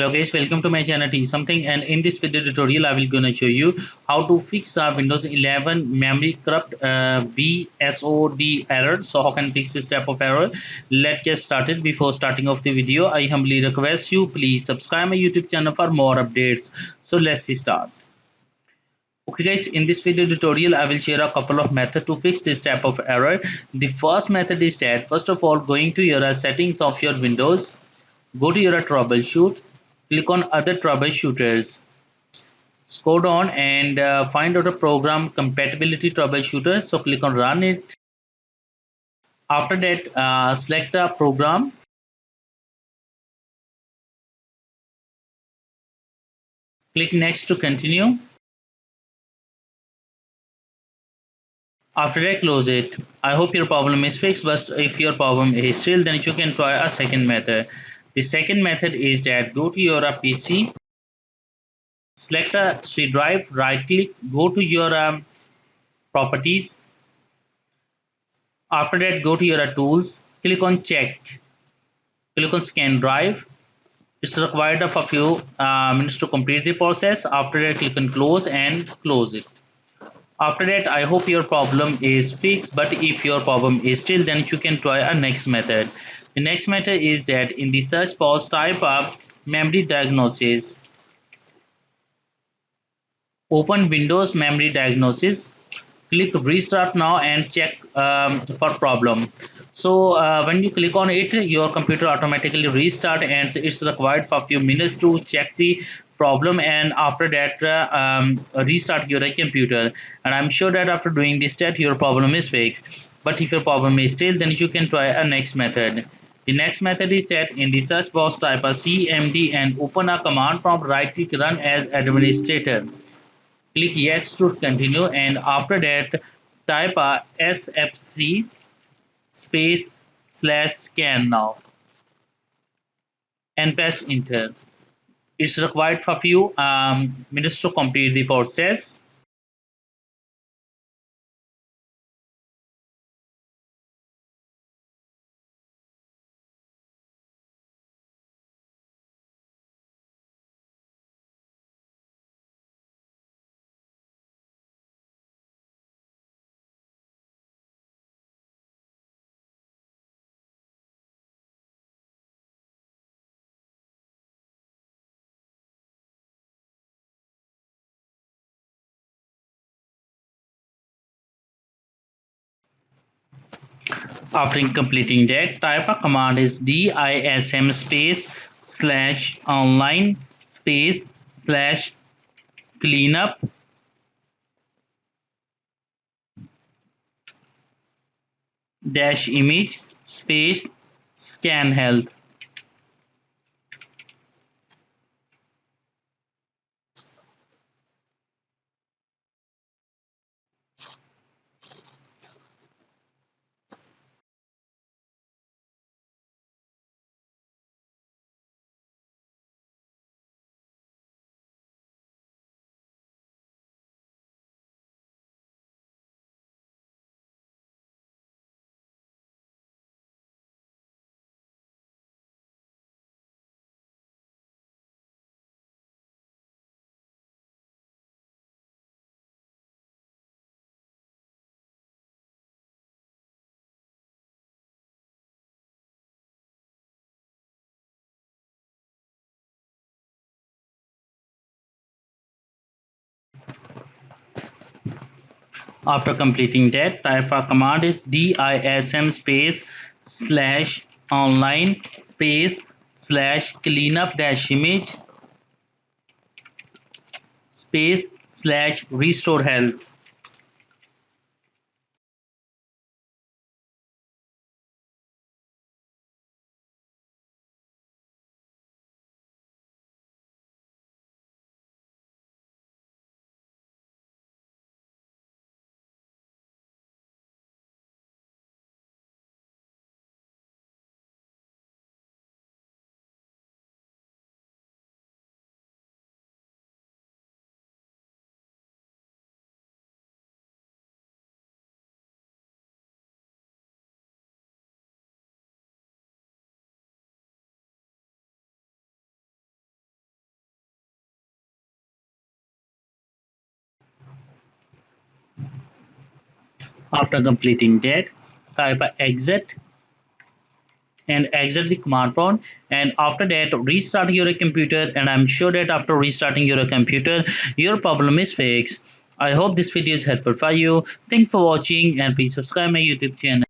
Hello guys, welcome to my channel T something, and in this video tutorial I will gonna show you how to fix Windows 11 memory corrupt BSOD error. So how can fix this type of error? Let's get started. Before starting off the video, I humbly request you please subscribe my YouTube channel for more updates. So let's start. Okay guys, in this video tutorial I will share a couple of methods to fix this type of error. The first method is that first of all going to your settings of your Windows. Go to your troubleshoot, click on other troubleshooters, scroll down and find out a program compatibility troubleshooter. So click on run it. After that, select a program, click next to continue. After that, close it. I hope your problem is fixed, but if your problem is still, then you can try a second method. The second method is that go to your PC, select a C drive, right click, go to your properties. After that, go to your tools, click on check, click on scan drive. It's required of a few minutes to complete the process. After that, click on close and close it. After that, I hope your problem is fixed, but if your problem is still, then you can try a next method. The next method is that in the search box type up memory diagnosis. Open Windows memory diagnosis, click restart now and check for problem. So when you click on it, your computer automatically restart and it's required for a few minutes to check the problem, and after that restart your computer, and I'm sure that after doing this step your problem is fixed. But if your problem is still, then you can try a next method. The next method is that in the search box type a cmd and open a command prompt, right click run as administrator, click yes to continue, and after that type a sfc space slash scan now and press enter. It's required for few minutes to complete the process. After completing that, type a command is dism space slash online space slash cleanup dash image space scan health. After completing that, type a command is dism space slash online space slash cleanup dash image space slash restore health. After completing that, type exit and exit the command prompt, and after that restart your computer, and I'm sure that after restarting your computer your problem is fixed. I hope this video is helpful for you. Thanks for watching, and please subscribe my YouTube channel.